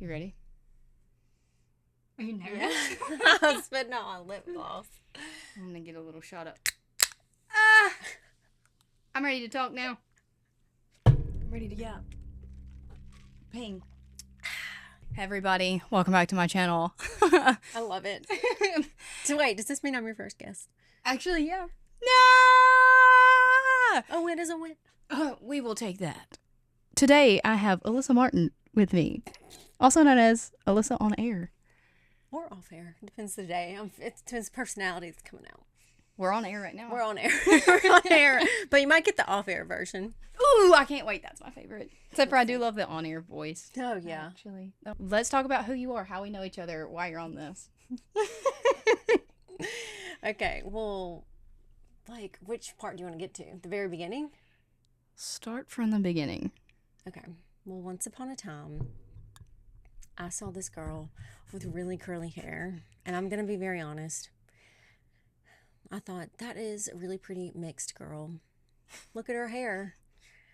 You ready? Are you nervous? Yeah. I was putting on lip gloss. I'm gonna get a little shot up. Ah! I'm ready to talk now. I'm ready to yap. Ping. Hey everybody, welcome back to my channel. I love it. So wait, does this mean I'm your first guest? Actually, yeah. No! A win is a win. We will take that. Today, I have Alyssa Martin with me, also known as Alyssa on Air. Or off air. Depends the day. It depends the personality that's coming out. We're on air right now. We're on air. We're on air. But you might get the off air version. Ooh, I can't wait. That's my favorite. Except for I do love the on air voice. Oh, yeah. Actually. Let's talk about who you are, how we know each other, why you're on this. Okay, well, like, which part do you want to get to? The very beginning? Start from the beginning. Okay. Well, once upon a time, I saw this girl with really curly hair. And I'm going to be very honest. I thought, that is a really pretty mixed girl. Look at her hair.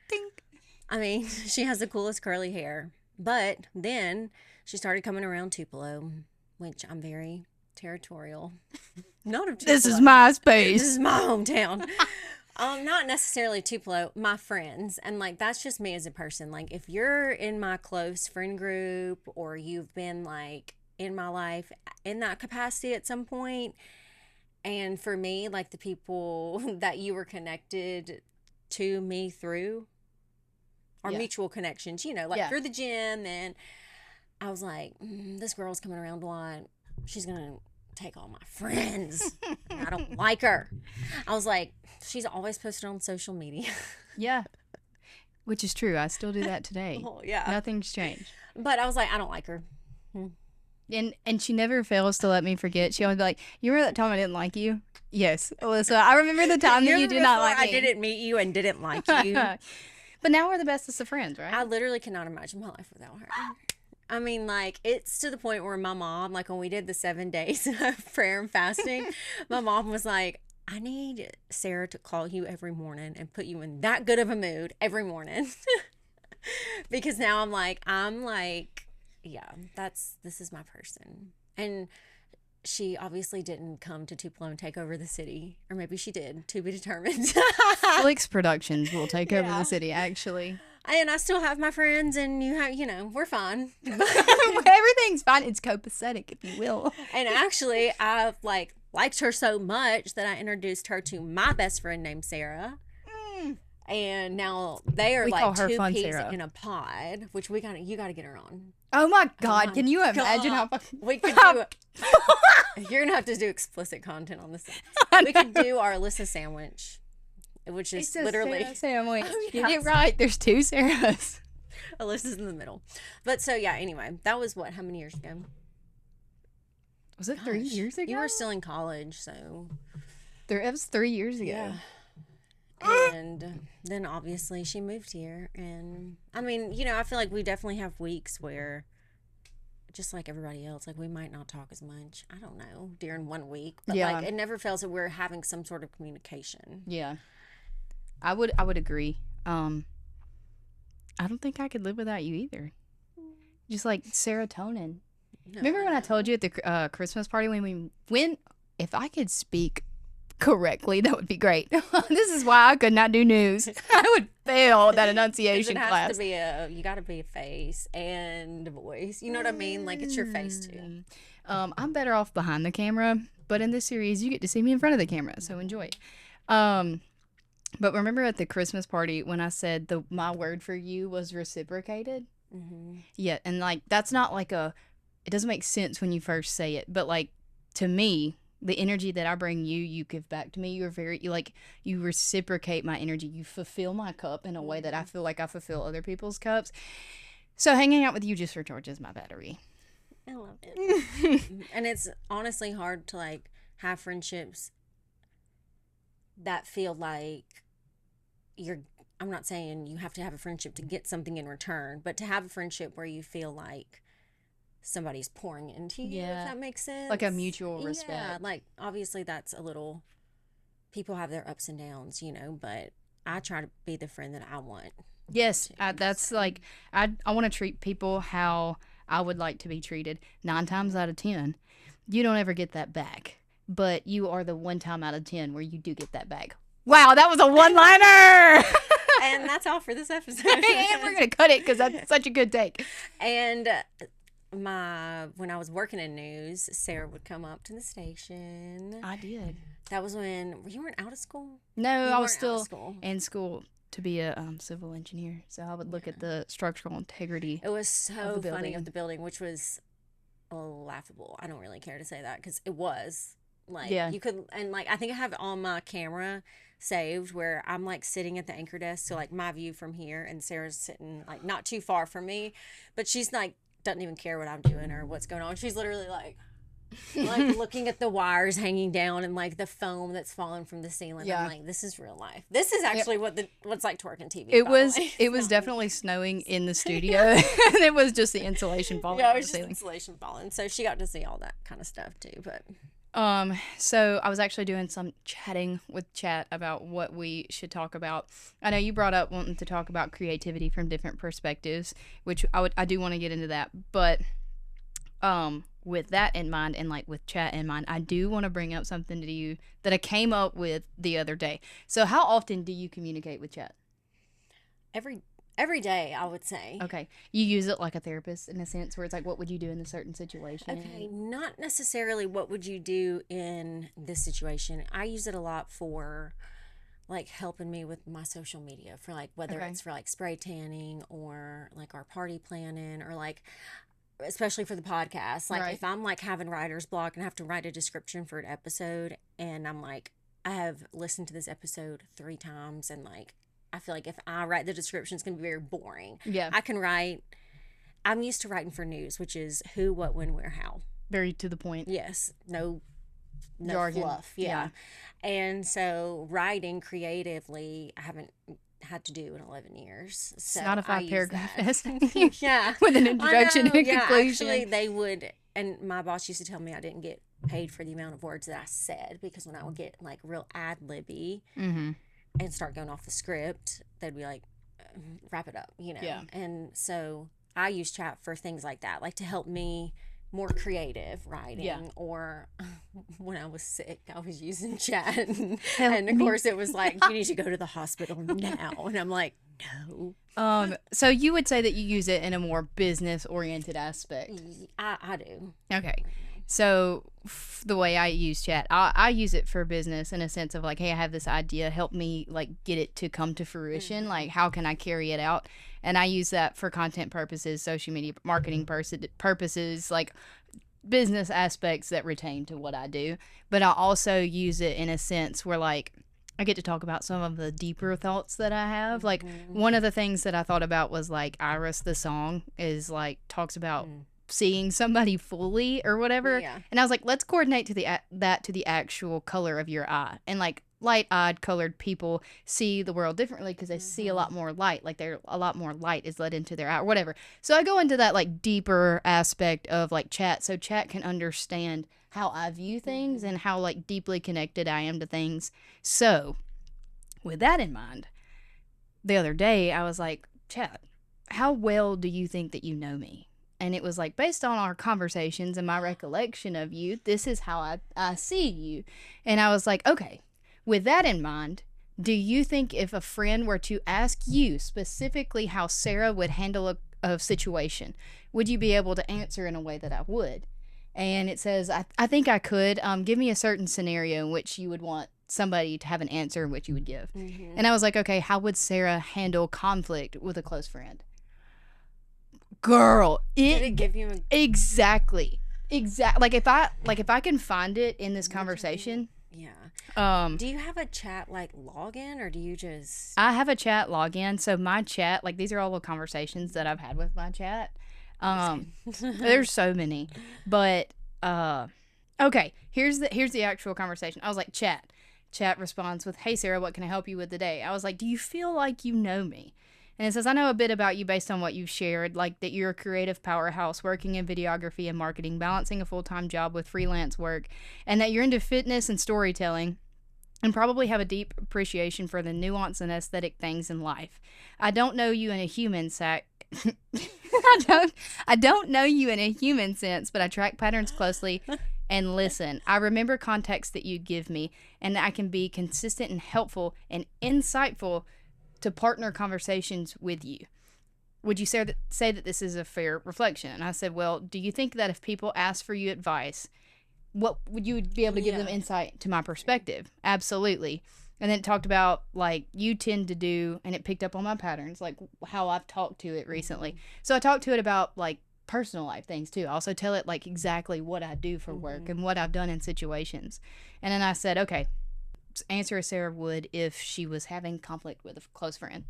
Dink. I mean, she has the coolest curly hair. But then she started coming around Tupelo, which I'm very territorial. Not of Tupelo. This is my space. This is my hometown. Not necessarily Tupelo, my friends. And like, that's just me as a person. Like, if you're in my close friend group or you've been like in my life in that capacity at some point, and for me, like the people that you were connected to me through are mutual connections, you know, like through the gym. And I was like, this girl's coming around a lot. She's going to take all my friends. I don't like her. I was like, she's always posted on social media. Yeah. Which is true. I still do that today. Oh, yeah. Nothing's changed. But I was like, I don't like her. And she never fails to let me forget. She always be like, you remember that time I didn't like you? Yes, Alyssa. I remember the time that you did not like me. I didn't meet you and didn't like you. But now we're the bestest of friends, right? I literally cannot imagine my life without her. I mean, like, it's to the point where my mom, like, when we did the 7 days of prayer and fasting, my mom was like, I need Sarah to call you every morning and put you in that good of a mood every morning. Because now I'm like, yeah, this is my person. And she obviously didn't come to Tupelo and take over the city. Or maybe she did, to be determined. Flix Productions will take over the city, actually. And I still have my friends, and we're fine. Everything's fine. It's copacetic, if you will. And actually, I've liked her so much that I introduced her to my best friend named Sarah. And now they are like two peas Sarah. In a pod, which you got to get her on. Oh my God! Can you imagine how we could do? You're gonna have to do explicit content on this. We could do our Alyssa sandwich, which is literally Sarah sandwich. Oh, yes. Get it right. There's two Sarahs. Alyssa's in the middle. But so yeah. Anyway, that was how many years ago? Was it 3 years ago? You were still in college, so. It was 3 years ago. Yeah. And then obviously she moved here, and I mean, I feel like we definitely have weeks where, just like everybody else, like we might not talk as much. I don't know, during 1 week, but like it never fails that we're having some sort of communication. Yeah, I would agree. I don't think I could live without you either. Just like serotonin. No, remember when I told you at the Christmas party when we went? If I could speak correctly, that would be great. This is why I could not do news. I would fail that enunciation class. You got to be a face and a voice. You know what I mean? Like, it's your face too. I'm better off behind the camera, but in this series you get to see me in front of the camera, so enjoy. But remember at the Christmas party when I said my word for you was reciprocated? Mm-hmm. Yeah, and like that's not like it doesn't make sense when you first say it, but like to me, the energy that I bring you give back to me. You reciprocate my energy. You fulfill my cup in a way that I feel like I fulfill other people's cups. So hanging out with you just recharges my battery. I love it. And it's honestly hard to like have friendships that feel like I'm not saying you have to have a friendship to get something in return, but to have a friendship where you feel like somebody's pouring into you, if that makes sense. Like a mutual respect. Yeah, like obviously that's a little, people have their ups and downs, but I try to be the friend that I want. Yes, that's like, I want to treat people how I would like to be treated, 9 times out of 10, you don't ever get that back. But you are the 1 time out of 10 where you do get that back. Wow, that was a one-liner! And that's all for this episode. And we're going to cut it because that's such a good take. And when I was working in news, Sarah would come up to the station. I did. That was when you weren't out of school? No, I was still school. in school to be a civil engineer. So I would look at the structural integrity. It was so funny of the building, which was laughable. I don't really care to say that because it was. Like, you could, and like, I think I have it on my camera saved where I'm like sitting at the anchor desk. So like my view from here, and Sarah's sitting like not too far from me, but she's like, doesn't even care what I'm doing or what's going on. She's literally like looking at the wires hanging down and like the foam that's falling from the ceiling. I'm like, this is real life. This is actually what's like to work in TV. It was definitely snowing in the studio. And it was just the insulation falling. Yeah, it was just insulation falling. So she got to see all that kind of stuff too. But so I was actually doing some chatting with Chat about what we should talk about. I know you brought up wanting to talk about creativity from different perspectives, which I do want to get into that. But with that in mind, and like with Chat in mind, I do want to bring up something to you that I came up with the other day. So how often do you communicate with Chat? Every day, I would say. Okay. You use it like a therapist in a sense where it's like, what would you do in a certain situation? Okay, not necessarily what would you do in this situation. I use it a lot for like helping me with my social media, for like whether it's for like spray tanning or like our party planning, or like especially for the podcast. Like if I'm like having writer's block and I have to write a description for an episode, and I'm like, I have listened to this episode 3 times, and like I feel like if I write the description, it's going to be very boring. Yeah. I'm used to writing for news, which is who, what, when, where, how. Very to the point. Yes. No jargon. Fluff. Yeah. And so writing creatively, I haven't had to do in 11 years. So it's not a 5-paragraph essay. Yeah. With an introduction and a conclusion. Actually, they would, and my boss used to tell me I didn't get paid for the amount of words that I said, because when I would get like real ad-libby, and start going off the script, they'd be like, wrap it up, you know? Yeah. And so I use Chat for things like that, like to help me more creative writing. Yeah. Or when I was sick, I was using Chat. And of course, it was like, you need to go to the hospital now. And I'm like, no. So you would say that you use it in a more business-oriented aspect? I do. Okay. So the way I use Chat, I use it for business in a sense of like, hey, I have this idea, help me like get it to come to fruition. Like, how can I carry it out? And I use that for content purposes, social media marketing purposes, like business aspects that retain to what I do. But I also use it in a sense where like I get to talk about some of the deeper thoughts that I have. Like one of the things that I thought about was like Iris, the song, is like talks about seeing somebody fully or whatever. Yeah. And I was like, let's coordinate to the actual color of your eye. And like light-eyed colored people see the world differently because they see a lot more light. Like a lot more light is let into their eye or whatever. So I go into that like deeper aspect of like Chat, so Chat can understand how I view things and how like deeply connected I am to things. So with that in mind, the other day I was like, Chat, how well do you think that you know me? And it was like, based on our conversations and my recollection of you, this is how I see you. And I was like, okay, with that in mind, do you think if a friend were to ask you specifically how Sarah would handle a situation, would you be able to answer in a way that I would? And it says, I think I could. Give me a certain scenario in which you would want somebody to have an answer in which you would give. And I was like, okay, how would Sarah handle conflict with a close friend? Girl, did it give you exactly like if I can find it in this conversation. Yeah. Do you have a Chat like login, or do you just? I have a Chat login. So my Chat, like these are all the conversations that I've had with my Chat. There's so many, but okay. Here's the actual conversation. I was like, Chat responds with, "Hey Sarah, what can I help you with today?" I was like, "Do you feel like you know me?" And it says, I know a bit about you based on what you've shared, like that you're a creative powerhouse working in videography and marketing, balancing a full-time job with freelance work, and that you're into fitness and storytelling. and probably have a deep appreciation for the nuance and aesthetic things in life. I don't know you in a human I don't know you in a human sense, but I track patterns closely and listen. I remember context that you give me, and I can be consistent and helpful and insightful to partner conversations with you. Would you say that this is a fair reflection? And I said, well, do you think that if people ask for you advice, what would you be able to give them insight to my perspective? Absolutely. And then it talked about, like, you tend to do, and it picked up on my patterns, like how I've talked to it recently. So I talked to it about, like, personal life things too. I also tell it, like, exactly what I do for work and what I've done in situations. And then I said, okay, answer as Sarah would if she was having conflict with a close friend.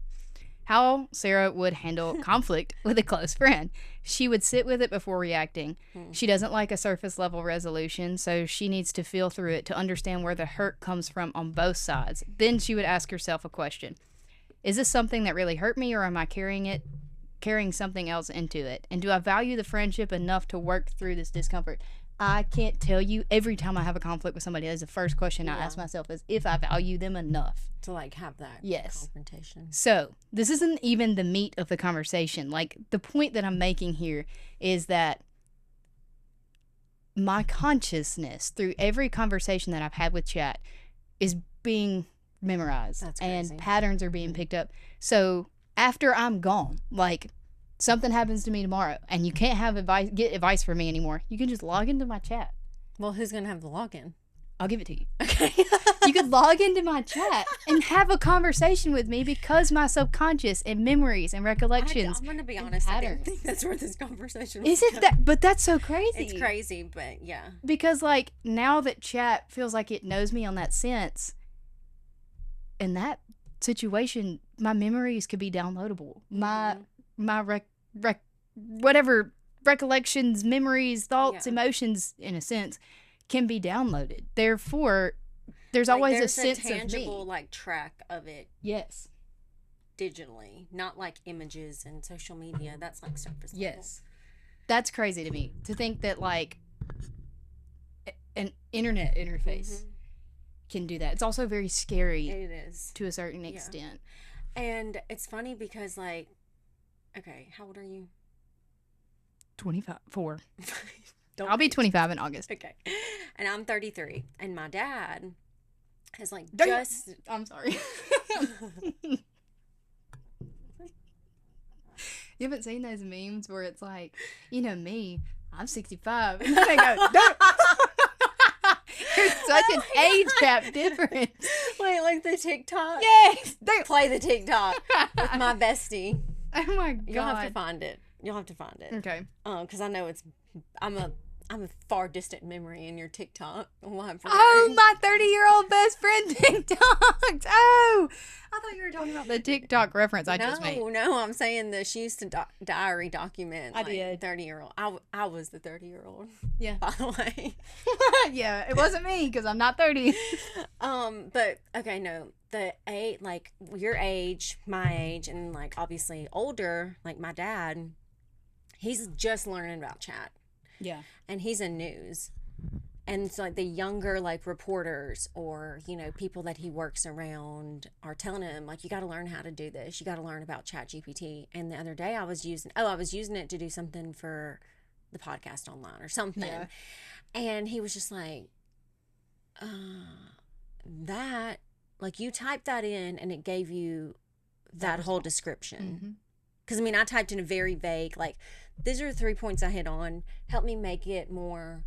How Sarah would handle conflict with a close friend. She would sit with it before reacting. She doesn't like a surface level resolution, so she needs to feel through it to understand where the hurt comes from on both sides. Then she would ask herself a question. Is this something that really hurt me, or am I carrying something else into it? And do I value the friendship enough to work through this discomfort? I can't tell you, every time I have a conflict with somebody, that's the first question I ask myself is if I value them enough to, like, have that confrontation. So this isn't even the meat of the conversation. Like, the point that I'm making here is that my consciousness through every conversation that I've had with Chat is being memorized. That's crazy. And patterns are being picked up. So after I'm gone, like, something happens to me tomorrow and you can't get advice from me anymore, you can just log into my chat. Well, who's going to have the login? I'll give it to you. Okay. You could log into my chat and have a conversation with me because my subconscious and memories and recollections. I'm going to be honest. I didn't think that's where this conversation was. Isn't that? But that's so crazy. It's crazy, but yeah. Because, like, now that Chat feels like it knows me on that sense, in that situation, my memories could be downloadable. My whatever recollections, memories, thoughts, emotions, in a sense, can be downloaded. Therefore, there's always a sense tangible, of me. like, track of it. Yes. Digitally, not like images and social media. That's like surface level. Yes. That's crazy to me to think that, like, an internet interface can do that. It's also very scary. It is. To a certain extent. And it's funny because, like, okay, how old are you? 24. I'll be 25 in August. Okay. And I'm 33. And my dad has, like, I'm sorry. You haven't seen those memes where it's like, you know me, I'm 65. And then they go, don't. There's such an age gap difference. Wait, like the TikTok? Yes. Play the TikTok with my bestie. Oh my God. You'll have to find it. Okay. Because I know I'm a far distant memory in your TikTok. Oh, my 30-year-old best friend TikToks. Oh, I thought you were talking about the TikTok reference I just made. No, I'm saying that she used to diary document. I did. 30-year-old. I was the 30-year-old. Yeah. By the way. Yeah, it wasn't me because I'm not 30. But okay, no, like your age, my age, and, like, obviously older, like my dad, he's just learning about Chat. Yeah. And he's in news. And it's like the younger, like, reporters or, you know, people that he works around are telling him, like, you got to learn how to do this. You got to learn about ChatGPT. And the other day I was using it to do something for the podcast online or something. Yeah. And he was just like, that, like, you typed that in and it gave you that whole description. Because, I mean, I typed in a very vague, like, these are 3 points I hit on. Help me make it more,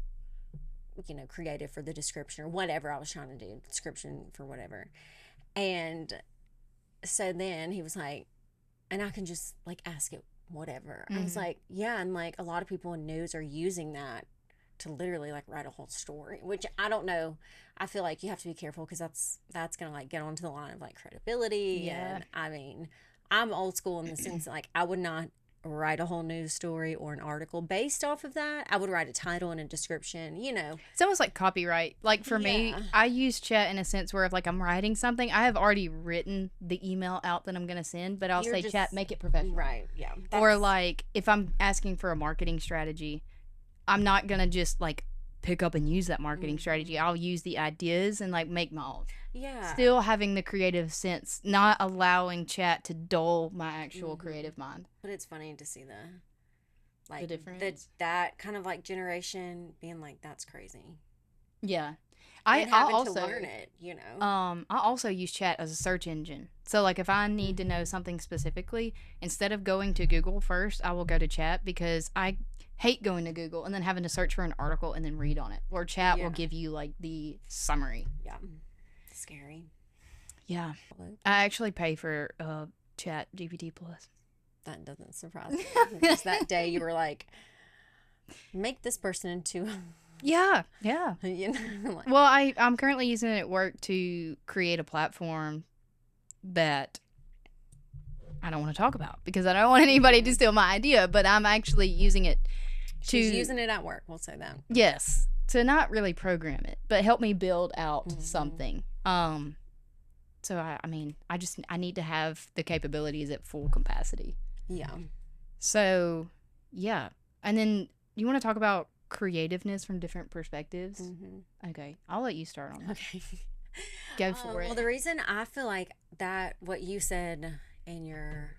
you know, creative for the description or whatever I was trying to do, description for whatever. And so then he was like, and I can just, like, ask it whatever. I was like, yeah, and, like, a lot of people in news are using that to literally, like, write a whole story, which I don't know. I feel like you have to be careful because that's going to, like, get onto the line of, like, credibility. Yeah. And, I mean, I'm old school in the sense that, like, I would not write a whole news story or an article based off of that. I would write a title and a description, you know. It's almost like copyright. Like, for me, I use Chat in a sense where if, like, I'm writing something, I have already written the email out that I'm going to send, but I'll say, Chat, make it professional. Right, yeah. Or, like, if I'm asking for a marketing strategy, I'm not going to just, like, pick up and use that marketing strategy. I'll use the ideas and like make my own. Yeah. Still having the creative sense, not allowing chat to dull my actual creative mind. But it's funny to see The difference. That kind of like generation being like, that's crazy. Yeah. And having to learn it, you know. I also use chat as a search engine. So like if I need to know something specifically, instead of going to Google first, I will go to chat, because I hate going to Google and then having to search for an article and then read on it. Or chat will give you like the summary. Yeah. Scary. Yeah. I actually pay for Chat GPT Plus. That doesn't surprise me. Just that day you were like, make this person into Yeah. you know, like, Well, I'm currently using it at work to create a platform that I don't want to talk about, because I don't want anybody to steal my idea, but I'm actually using it to... She's using it at work, we'll say that. Yes. To not really program it, but help me build out something. So I mean, I need to have the capabilities at full capacity. Yeah. So, yeah. And then you want to talk about creativeness from different perspectives? Okay. I'll let you start on that. Okay. Go for it. Well, the reason I feel like that, what you said in your,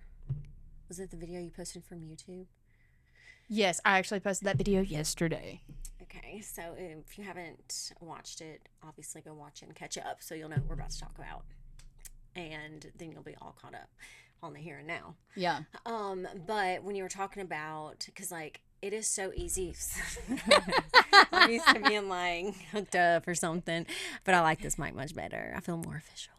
was it the video you posted from YouTube? Yes, I actually posted that video yesterday. Okay, so if you haven't watched it, obviously go watch it and catch up so you'll know what we're about to talk about. And then you'll be all caught up on the here and now. Yeah. But when you were talking about, because like, it is so easy. I'm used to being like hooked up or something, but I like this mic much better. I feel more official.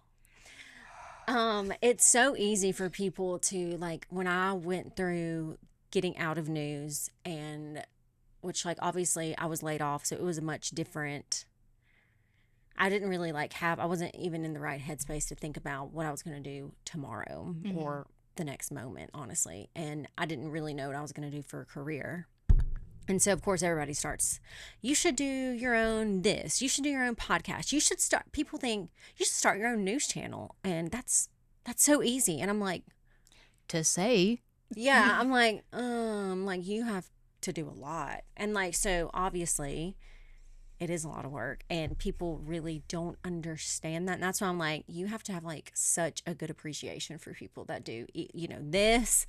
It's so easy for people to, like, when I went through getting out of news, and which, like, obviously I was laid off, so it was a much different, I didn't really like I wasn't even in the right headspace to think about what I was going to do tomorrow or the next moment, honestly. And I didn't really know what I was going to do for a career. And so, of course, everybody starts, you should do your own this. You should do your own podcast. You should start, people think, you should start your own news channel. And that's so easy. And I'm like, to say. Yeah, I'm like, you have to do a lot. And like, so obviously it is a lot of work, and people really don't understand that. And that's why I'm like, you have to have like such a good appreciation for people that do, you know, this,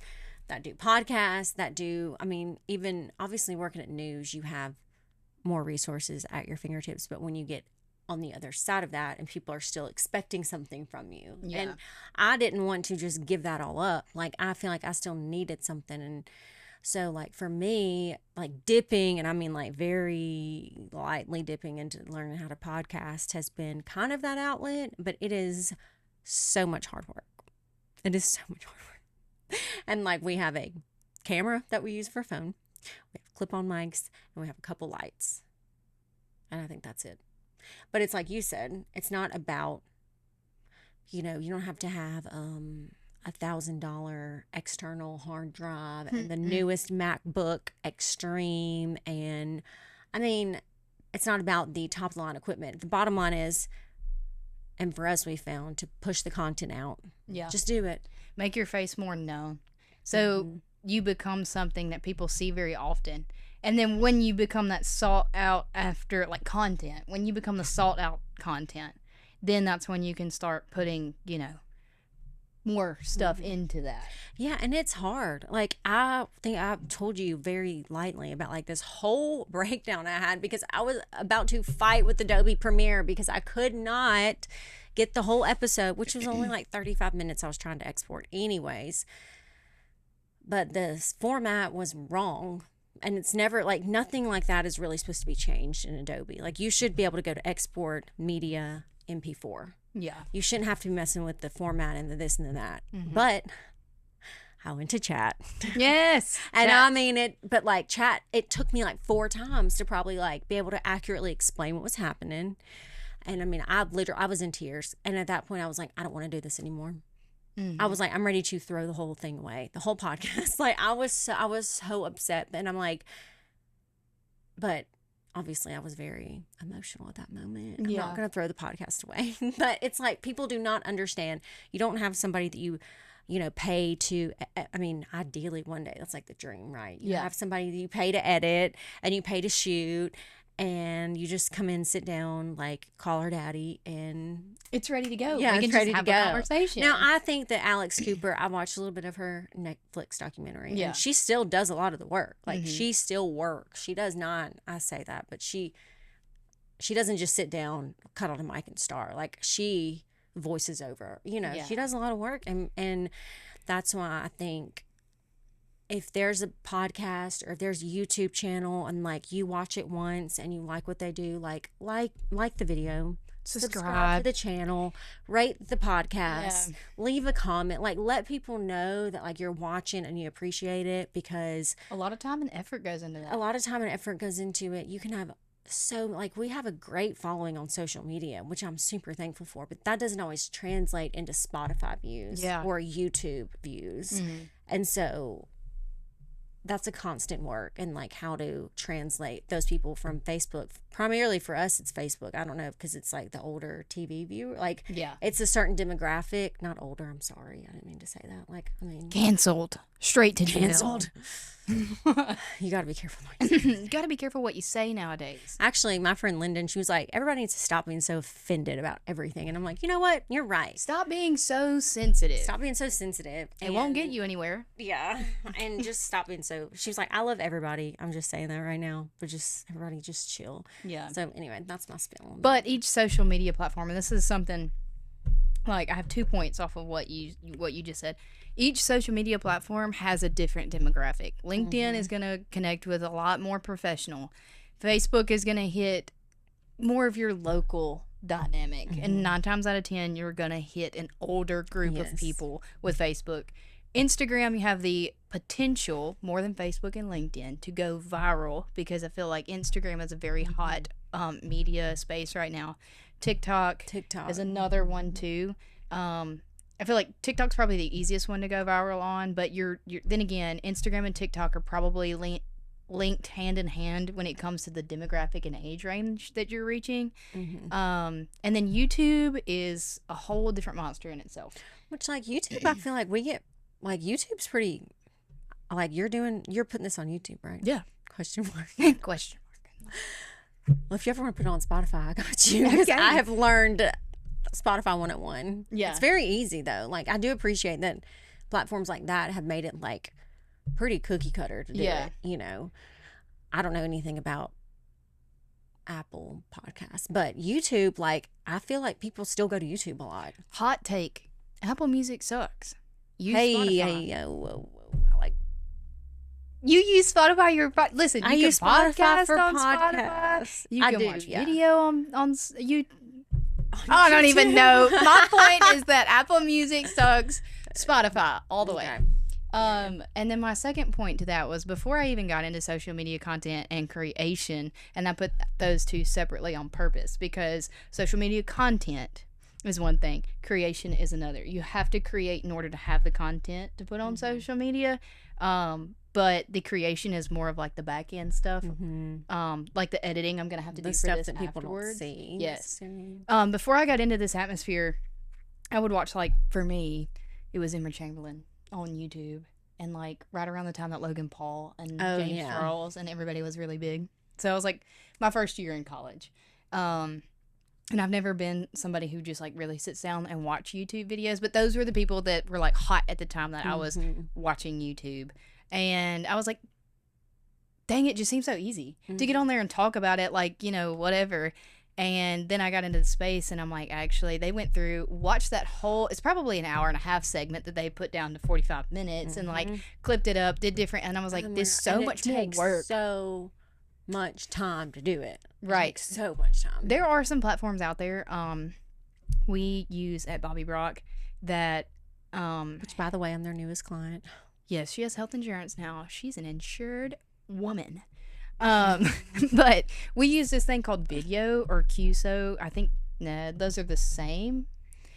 that do podcasts, that do, I mean, even obviously working at news, you have more resources at your fingertips. But when you get on the other side of that and people are still expecting something from you, and I didn't want to just give that all up. Like, I feel like I still needed something. And so, like, for me, like dipping, and I mean like very lightly dipping into learning how to podcast has been kind of that outlet, but it is so much hard work. It is so much hard work. And like, we have a camera that we use for a phone, we have clip-on mics, and we have a couple lights. And I think that's it. But it's like you said, it's not about, you know, you don't have to have $1,000 external hard drive and the newest MacBook Extreme. And I mean, it's not about the top of the line equipment. The bottom line is, and for us, we found, to push the content out. Yeah. Just do it. Make your face more known. So you become something that people see very often. And then when you become that sought out after, like, content, when you become the sought out content, then that's when you can start putting, you know, more stuff into that. Yeah, and it's hard. Like, I think I've told you very lightly about like this whole breakdown I had because I was about to fight with Adobe Premiere because I could not get the whole episode, which was only like 35 minutes I was trying to export anyways. But the format was wrong. And it's never, like, nothing like that is really supposed to be changed in Adobe. Like, you should be able to go to export media MP4. Yeah. You shouldn't have to be messing with the format and the this and the that. But I went to chat. Yes. And I mean it, but like chat, it took me like 4 times to probably like be able to accurately explain what was happening. And I mean, I was in tears. And at that point I was like, I don't want to do this anymore. I was like, I'm ready to throw the whole thing away, the whole podcast. Like, I was so upset. And I'm like, but obviously I was very emotional at that moment. I'm not going to throw the podcast away. But it's like, people do not understand. You don't have somebody that you know, pay to, I mean, ideally one day, that's like the dream, right? You have somebody that you pay to edit and you pay to shoot. and you just come in, sit down, like call her daddy, and it's ready to go. Yeah, we can it's ready just have to go. a conversation. Now, I think that Alex Cooper, I watched a little bit of her Netflix documentary, Yeah. and she still does a lot of the work. Like, she still works. She does not, I say that, but she doesn't just sit down, cut on a mic and star. Like, she voices over, you know, she does a lot of work, and that's why I think if there's a podcast or if there's a YouTube channel and like you watch it once and you like what they do, like the video, subscribe to the channel, rate the podcast, leave a comment, like let people know that like you're watching and you appreciate it, because a lot of time and effort goes into that. A lot of time and effort goes into it. You can have like we have a great following on social media, which I'm super thankful for, but that doesn't always translate into Spotify views or YouTube views. And so that's a constant work, and like how to translate those people from Facebook. Primarily for us, it's Facebook. I don't know, because it's like the older TV viewer. Like, it's a certain demographic. Not older, I'm sorry. I didn't mean to say that. Like, I mean. Canceled. Straight to jail. Canceled. You got to be careful. You got to be careful what you say nowadays. Actually, my friend Lyndon, she was like, everybody needs to stop being so offended about everything. And I'm like, you know what? You're right. Stop being so sensitive. Stop being so sensitive. It won't get you anywhere. Yeah. And just stop being so. She was like, I love everybody. I'm just saying that right now. But just everybody just chill. Yeah. So anyway, that's my spin on that. But each social media platform, and this is something, like, I have 2 points off of what you just said. Each social media platform has a different demographic. LinkedIn is going to connect with a lot more professional. Facebook is going to hit more of your local dynamic. And 9 times out of 10, you're going to hit an older group of people with Facebook. Instagram, you have the potential, more than Facebook and LinkedIn, to go viral, because I feel like Instagram is a very hot media space right now. TikTok is another one too. I feel like TikTok's probably the easiest one to go viral on, but you're then again, Instagram and TikTok are probably linked hand in hand when it comes to the demographic and age range that you're reaching. And then YouTube is a whole different monster in itself. Which, like, YouTube, I feel like we get, like, YouTube's pretty, like, you're putting this on YouTube, right? Yeah. Question mark. Question mark. Well, if you ever want to put it on Spotify, I got you. Because I have learned Spotify 101. Yeah. It's very easy, though. Like, I do appreciate that platforms like that have made it, like, pretty cookie cutter to do it, you know. I don't know anything about Apple Podcasts, but YouTube, like, I feel like people still go to YouTube a lot. Hot take. Apple Music sucks. Use Spotify. Whoa. I like. You use Spotify. Listen, you I use Spotify for podcasts. You can watch video on you. I don't even know. My point is that Apple Music sucks. Spotify all the way. And then my second point to that was, before I even got into social media content and creation, and I put those two separately on purpose, because social media content is one thing, creation is another. You have to create in order to have the content to put on social media. But the creation is more of like the back end stuff. Like the editing I'm going to have to do for stuff this that people afterwards. Don't see. Yes. Before I got into this atmosphere, I would watch, like, for me, it was Emma Chamberlain on YouTube, and like right around the time that Logan Paul and James Charles and everybody was really big. So I was like my first year in college. And I've never been somebody who just like really sits down and watch YouTube videos, but those were the people that were like hot at the time that I was watching YouTube. And I was like, dang, it just seems so easy to get on there and talk about it, like, you know, whatever. And then I got into the space, and I'm like, actually, they went through, watched that whole, it's probably an hour and a half segment that they put down to 45 minutes and like clipped it up, did different. And I was like, this is so much more work. So much time to do it. Right. So much time. There are some platforms out there we use at Bobby Brock that which, by the way, I'm their newest client. Yes, she has health insurance now. She's an insured woman. But we use this thing called Video or QSO. I think those are the same.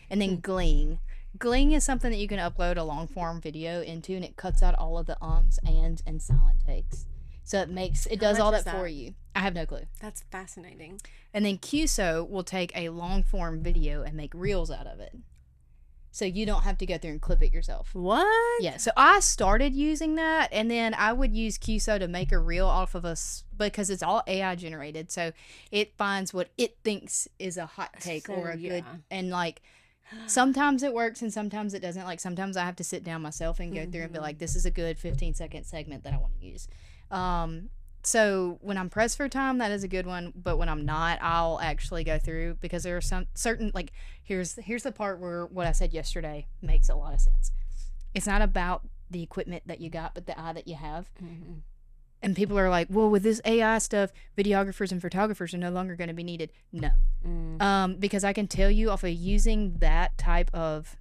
And then Gling. Gling is something that you can upload a long form video into, and it cuts out all of the ums, ands, and silent takes. So it does all that for you. I have no clue. That's fascinating. And then QSO will take a long form video and make reels out of it. So you don't have to go through and clip it yourself. What? Yeah, so I started using that, and then I would use QSO to make a reel off of us because it's all AI generated. So it finds what it thinks is a hot take or a good, and like sometimes it works and sometimes it doesn't. Like sometimes I have to sit down myself and go through and be like, this is a good 15-second segment that I want to use. So when I'm pressed for time, that is a good one. But when I'm not, I'll actually go through because there are some certain, like, here's the part where what I said yesterday makes a lot of sense. It's not about the equipment that you got, but the eye that you have. And people are like, well, with this AI stuff, videographers and photographers are no longer going to be needed. No. Because I can tell you off of using that type of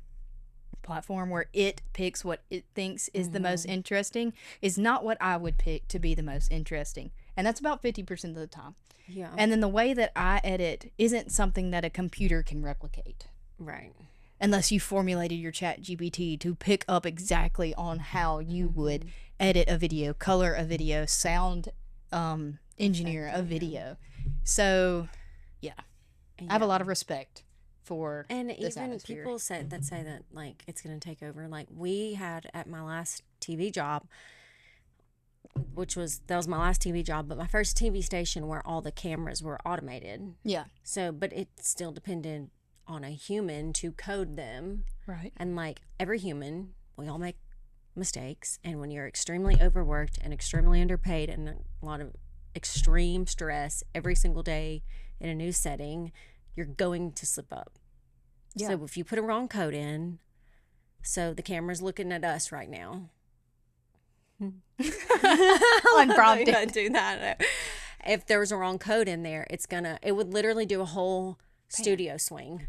platform where it picks what it thinks is the most interesting is not what I would pick to be the most interesting. And that's about 50% of the time. Yeah. And then the way that I edit isn't something that a computer can replicate. Right. Unless you formulated your ChatGPT to pick up exactly on how you would edit a video, color a video, sound engineer a video. So, yeah. I have a lot of respect for and this even atmosphere. people say that like it's going to take over. Like we had at my last TV job, that was my last TV job, but my first TV station where all the cameras were automated. Yeah. So, but it still depended on a human to code them. Right. And like every human, we all make mistakes. And when you're extremely overworked and extremely underpaid and a lot of extreme stress every single day in a new setting, you're going to slip up. Yeah. So if you put a wrong code in, so the camera's looking at us right now. Unprompted. I'm not doing that. If there was a wrong code in there, it would literally do a whole studio swing.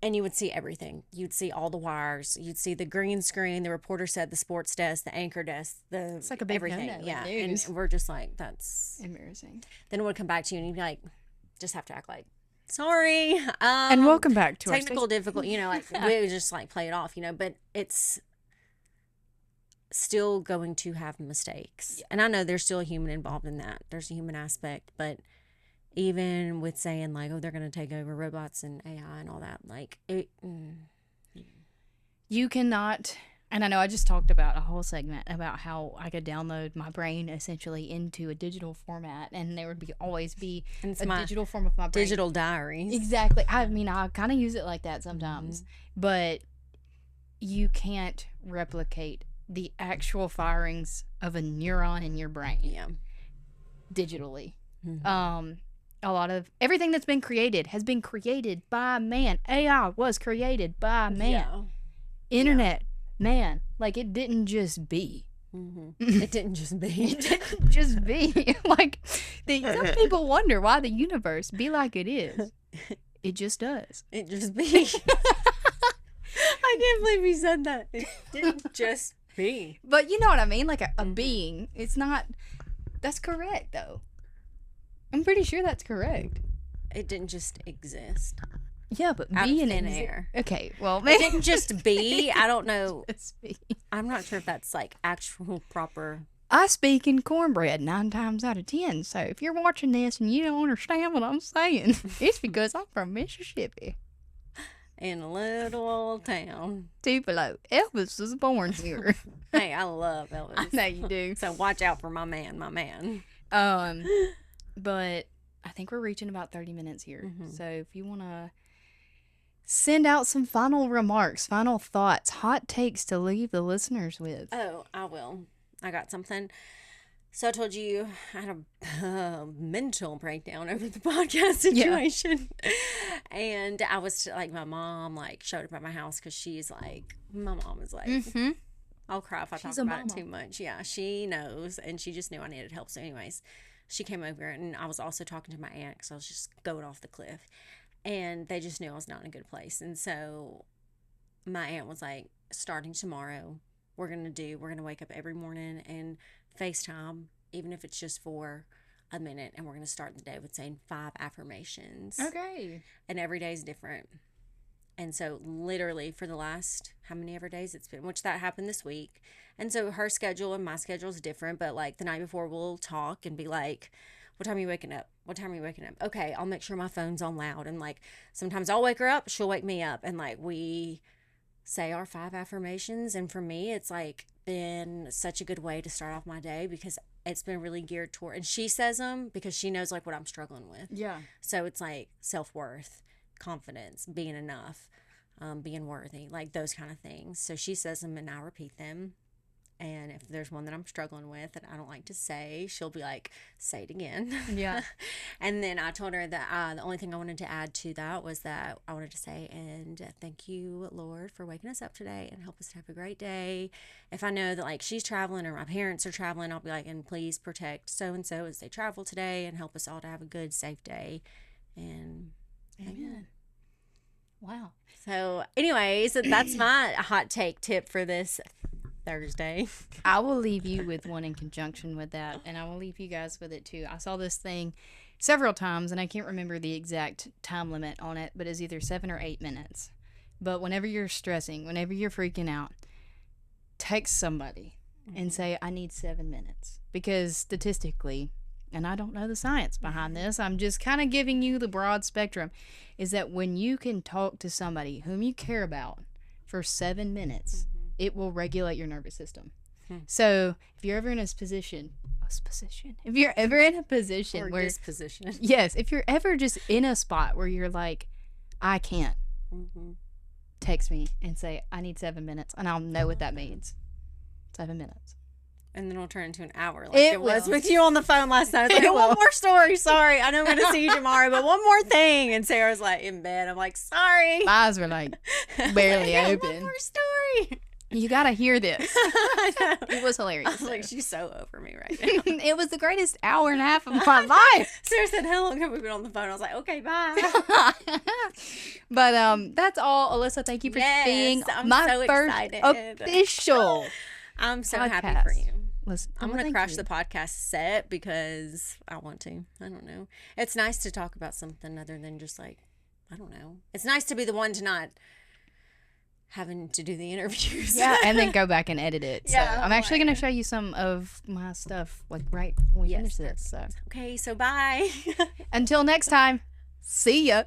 And you would see everything. You'd see all the wires. You'd see the green screen, the reporter said, the sports desk, the anchor desk, it's like a big everything. No-no, Yeah. news. And we're just like, that's embarrassing. Then it would come back to you and you'd be like, just have to act like, sorry. And welcome back to technical difficulty, like we would just like play it off, but it's still going to have mistakes. Yeah. And I know there's still a human involved in that. There's a human aspect, but even with saying like, oh, they're going to take over robots and AI and all that, like it. You cannot, and I know I just talked about a whole segment about how I could download my brain essentially into a digital format, and there would always be a digital form of my brain. Digital diaries. Exactly. I mean, I kind of use it like that sometimes, but you can't replicate the actual firings of a neuron in your brain. Yeah. Digitally. A lot of everything that's been created has been created by man. AI was created by man. Yeah. Internet, man. Like, it didn't just be. It didn't just be. It didn't just be. Like, some people wonder why the universe be like it is. It just does. It just be. I can't believe you said that. It didn't just be. But you know what I mean? Like a being. It's not. That's correct, though. I'm pretty sure that's correct. It didn't just exist. Yeah, but out being of thin air. Okay, well, maybe. It didn't just be. I don't know. Be. I'm not sure if that's like actual proper. I speak in cornbread 9 times out of 10. So if you're watching this and you don't understand what I'm saying, it's because I'm from Mississippi. In a little old town. Tupelo. Elvis was born here. Hey, I love Elvis. I know you do. So watch out for my man. But I think we're reaching about 30 minutes here. So if you want to send out some final remarks, final thoughts, hot takes to leave the listeners with. Oh, I will. I got something. So I told you I had a mental breakdown over the podcast situation. Yeah. And I was like, my mom like showed up at my house because my mom is like, I'll cry if I talk about it too much. Yeah, she knows. And she just knew I needed help. So anyways, she came over and I was also talking to my aunt because I was just going off the cliff. And they just knew I was not in a good place. And so my aunt was like, starting tomorrow, we're going to wake up every morning and FaceTime, even if it's just for a minute. And we're going to start the day with saying 5 affirmations. Okay. And every day is different. And so literally for the last, how many ever days it's been, which that happened this week. And so her schedule and my schedule is different. But like the night before we'll talk and be like, what time are you waking up? What time are you waking up? Okay, I'll make sure my phone's on loud. And like sometimes I'll wake her up, she'll wake me up. And like we say our 5 affirmations. And for me, it's like been such a good way to start off my day because it's been really geared toward, and she says them because she knows like what I'm struggling with. Yeah. So it's like self-worth, confidence, being enough, being worthy, like those kind of things. So she says them and I repeat them. And if there's one that I'm struggling with that I don't like to say, she'll be like, say it again. Yeah. And then I told her that the only thing I wanted to add to that was that I wanted to say, and thank you, Lord, for waking us up today and help us to have a great day. If I know that like she's traveling or my parents are traveling, I'll be like, and please protect so-and-so as they travel today and help us all to have a good, safe day. And amen. Wow. So anyways, that's my hot take tip for this Thursday. I will leave you with one in conjunction with that, and I will leave you guys with it too. I saw this thing several times, and I can't remember the exact time limit on it, but it's either 7 or 8 minutes. But whenever you're stressing, whenever you're freaking out, text somebody and say, I need 7 minutes. Because statistically, and I don't know the science behind this, I'm just kind of giving you the broad spectrum, is that when you can talk to somebody whom you care about for 7 minutes, it will regulate your nervous system. So if you're ever in if you're ever in a position or where disposition, yes, if you're ever just in a spot where you're like, I can't, text me and say, I need 7 minutes, and I'll know what that means. 7 minutes. And then it'll turn into an hour like It it was will. with you on the phone last night. It's like, one more story. Sorry. I know I'm going to see you tomorrow, but one more thing. And Sarah's like in bed. I'm like, sorry. My eyes were like barely One open. more story. You gotta hear this. I know. It was hilarious. I was like, she's so over me right now. It was the greatest hour and a half of my life. Sarah said, how long have we been on the phone? I was like, okay, bye. But that's all. Alyssa, thank you for being I'm my so first excited. official I'm so podcast. happy for you. Listen, I'm going to thank crash you. the podcast set because I want to. I don't know. It's nice to talk about something other than just like, I don't know. It's nice to be the one to not having to do the interviews. Yeah, and then go back and edit it. So Yeah, I'm actually like- going to show you some of my stuff like right when we finish this. So Okay, so bye. until next time, see ya.